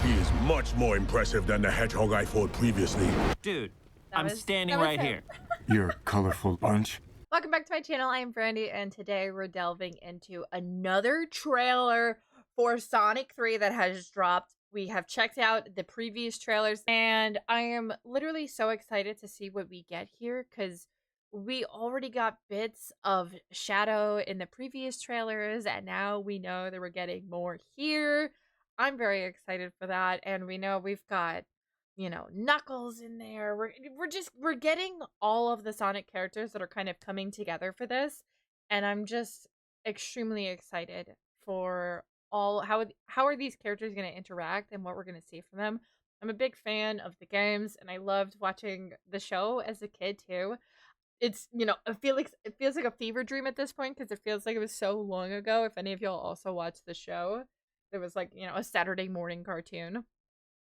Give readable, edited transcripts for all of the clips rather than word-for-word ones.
He is much more impressive than the Hedgehog I fought previously. Dude, I'm standing right here. You're a colorful bunch. Welcome back to my channel. I am Brandy, and today we're delving into another trailer for Sonic 3 that has dropped. We have checked out the previous trailers, and I am literally so excited to see what we get here, because we already got bits of Shadow in the previous trailers, and now we know that we're getting more here. I'm very excited for that, and we know we've got, you know, Knuckles in there. We're getting all of the Sonic characters that are kind of coming together for this, and I'm just extremely excited for all how are these characters going to interact and what we're going to see from them. I'm a big fan of the games, and I loved watching the show as a kid too. It's, you know, it feels like a fever dream at this point, because it feels like it was so long ago. If any of y'all also watched the show, it was like, you know, a Saturday morning cartoon.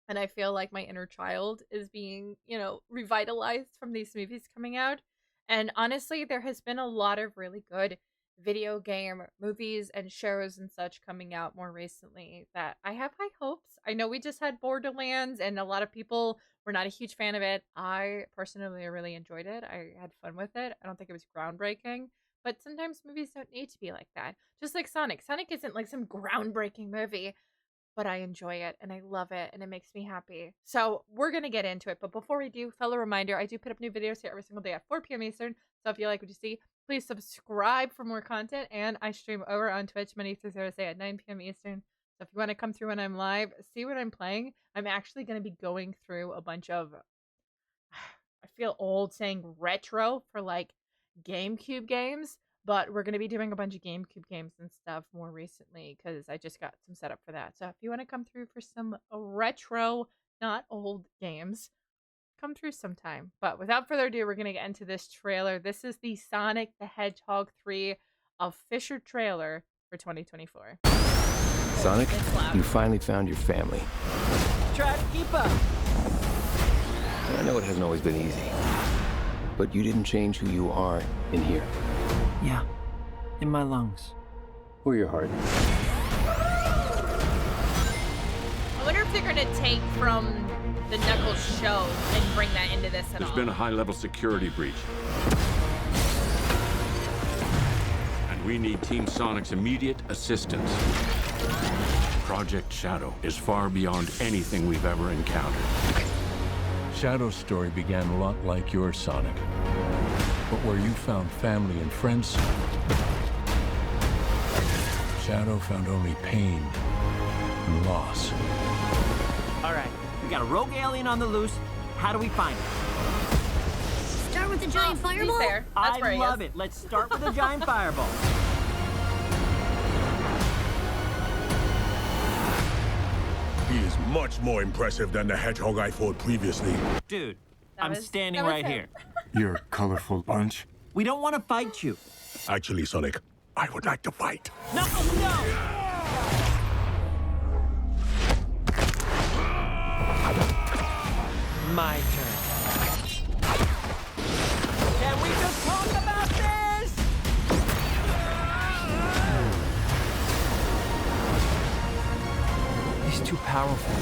And I feel like my inner child is being, you know, revitalized from these movies coming out. And honestly, there has been a lot of really good video game movies and shows and such coming out more recently that I have high hopes. I know we just had Borderlands, and a lot of people were not a huge fan of it. I personally really enjoyed it. I had fun with it. I don't think it was groundbreaking, but sometimes movies don't need to be like that. Just like Sonic. Sonic isn't like some groundbreaking movie, but I enjoy it and I love it and it makes me happy. So we're going to get into it. But before we do, fellow reminder, I do put up new videos here every single day at 4 p.m. Eastern. So if you like what you see, please subscribe for more content. And I stream over on Twitch Monday through Thursday at 9 p.m. Eastern. So if you want to come through when I'm live, see what I'm playing. I'm actually going to be going through a bunch of, I feel old saying retro for like GameCube games. But we're going to be doing a bunch of GameCube games and stuff more recently, because I just got some setup for that. So if you want to come through for some retro, not old games, come through sometime. But without further ado, we're going to get into this trailer. This is the Sonic the Hedgehog 3 official trailer for 2024. Sonic, you finally found your family. Try to keep up. I know it hasn't always been easy, but you didn't change who you are in here. Yeah, in my lungs. Or your heart. I wonder if they're going to take from the Knuckles show and bring that into this at all. There's been a high-level security breach. And we need Team Sonic's immediate assistance. Project Shadow is far beyond anything we've ever encountered. Shadow's story began a lot like yours, Sonic. But where you found family and friends, Shadow found only pain and loss. All right, we got a rogue alien on the loose. How do we find it? Start with the giant fireball? There. That's where I he love is. it. Let's start with a giant fireball. He is much more impressive than the Hedgehog I fought previously. Dude, That I'm was- standing that was right him. here. You're a colorful bunch. We don't want to fight you. Actually, Sonic, I would like to fight. No, no! My turn. Can we just talk about this? He's too powerful.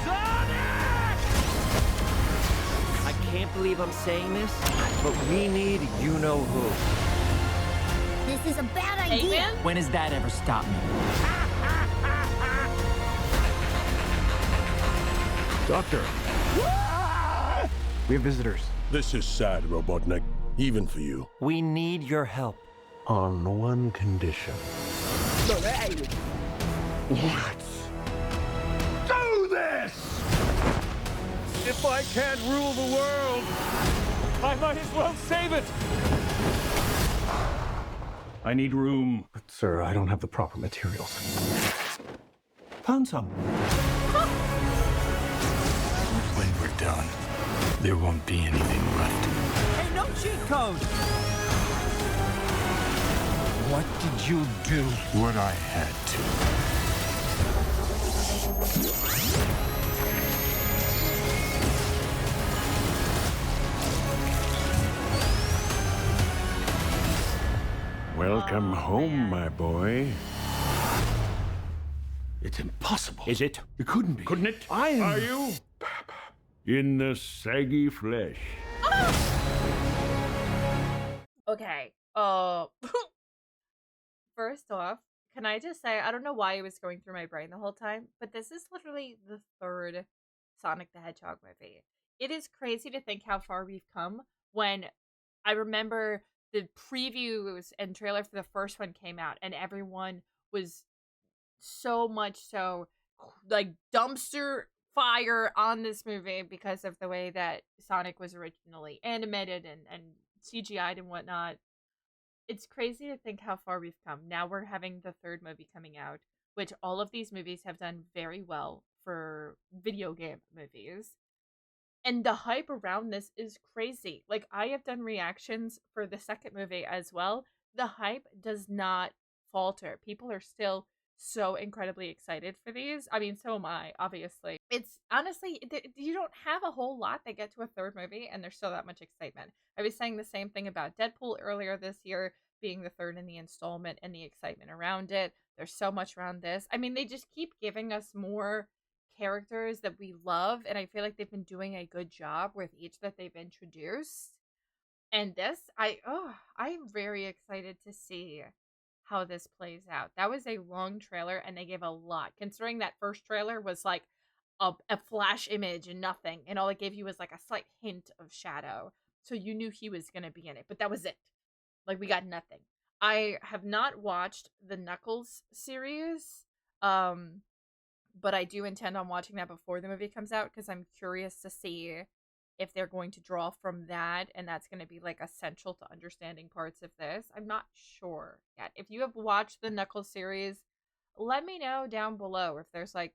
Sonic! I can't believe I'm saying this, but we need you-know-who. This is a bad Hey, idea. man. When has that ever stopped me? Doctor! We have visitors. This is sad, Robotnik. Even for you. We need your help. On one condition. Let's do this! If I can't rule the world, I might as well save it! I need room. But, sir, I don't have the proper materials. Found some. When we're done, there won't be anything left. Hey, no cheat code! What did you do? What I had to. Welcome home, my boy. It's impossible. Is it? It couldn't be. Couldn't it? I am. Are you? In the saggy flesh. Okay. First off, can I just say, I don't know why it was going through my brain the whole time, but this is literally the third Sonic the Hedgehog movie. It is crazy to think how far we've come when I remember the previews and trailer for the first one came out and everyone was so much so like dumpster fire on this movie because of the way that Sonic was originally animated and CGI'd and whatnot. It's crazy to think how far we've come. Now we're having the third movie coming out, which all of these movies have done very well for video game movies. And the hype around this is crazy. Like, I have done reactions for the second movie as well. The hype does not falter. People are still so incredibly excited for these. I mean, so am I, obviously. It's honestly, you don't have a whole lot that get to a third movie, and there's still that much excitement. I was saying the same thing about Deadpool earlier this year, being the third in the installment and the excitement around it. There's so much around this. I mean, they just keep giving us more characters that we love, and I feel like they've been doing a good job with each that they've introduced. And this, I'm very excited to see how this plays out. That was a long trailer, and they gave a lot, considering that first trailer was like a flash image and nothing, and all it gave you was like a slight hint of Shadow, so you knew he was going to be in it, but that was it. Like, we got nothing. I have not watched the Knuckles series, but I do intend on watching that before the movie comes out because I'm curious to see if they're going to draw from that and that's going to be like essential to understanding parts of this. I'm not sure yet. If you have watched the Knuckles series, let me know down below if there's like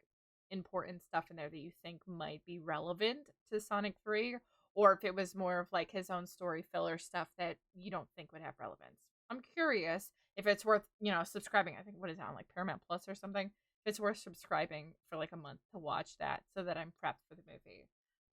important stuff in there that you think might be relevant to Sonic 3, or if it was more of like his own story filler stuff that you don't think would have relevance. I'm curious if it's worth, subscribing. I think, what is that, on like Paramount Plus or something? If it's worth subscribing for like a month to watch that so that I'm prepped for the movie.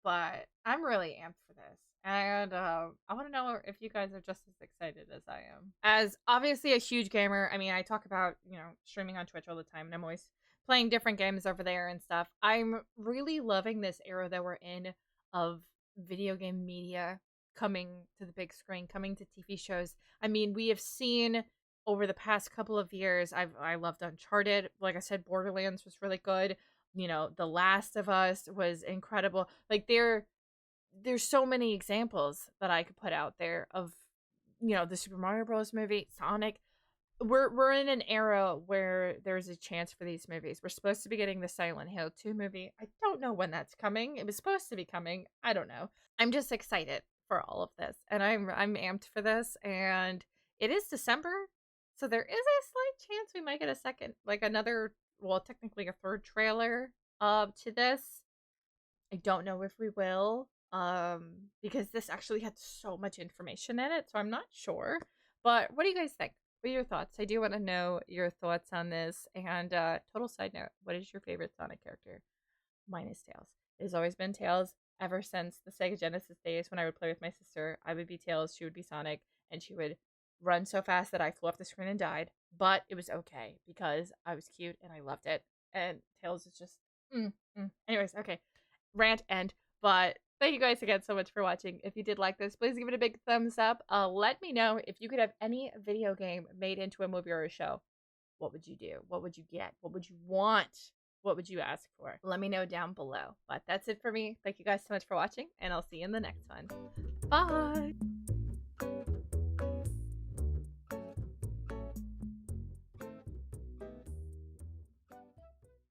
But I'm really amped for this. And I want to know if you guys are just as excited as I am. As obviously a huge gamer, I mean, I talk about, streaming on Twitch all the time, and I'm always playing different games over there and stuff. I'm really loving this era that we're in of video game media coming to the big screen, coming to TV shows. I mean, we have seen over the past couple of years, I loved Uncharted. Like I said, Borderlands was really good. The Last of Us was incredible. Like, there's so many examples that I could put out there of, the Super Mario Bros. Movie, Sonic. We're in an era where there's a chance for these movies. We're supposed to be getting the Silent Hill 2 movie. I don't know when that's coming. It was supposed to be coming. I don't know. I'm just excited for all of this, and I'm amped for this. And it is December, so there is a slight chance we might get a second, like another, well, technically a third trailer to this. I don't know if we will, because this actually had so much information in it, so I'm not sure. But what do you guys think? What are your thoughts? I do want to know your thoughts on this. And total side note, what is your favorite Sonic character? Mine is Tails. It has always been Tails ever since the Sega Genesis days when I would play with my sister. I would be Tails, she would be Sonic, and she would run so fast that I flew off the screen and died. But it was okay because I was cute and I loved it. And Tails is just... Anyways, okay. Rant end. But thank you guys again so much for watching. If you did like this, please give it a big thumbs up. Let me know if you could have any video game made into a movie or a show. What would you do? What would you get? What would you want? What would you ask for? Let me know down below. But that's it for me. Thank you guys so much for watching, and I'll see you in the next one. Bye!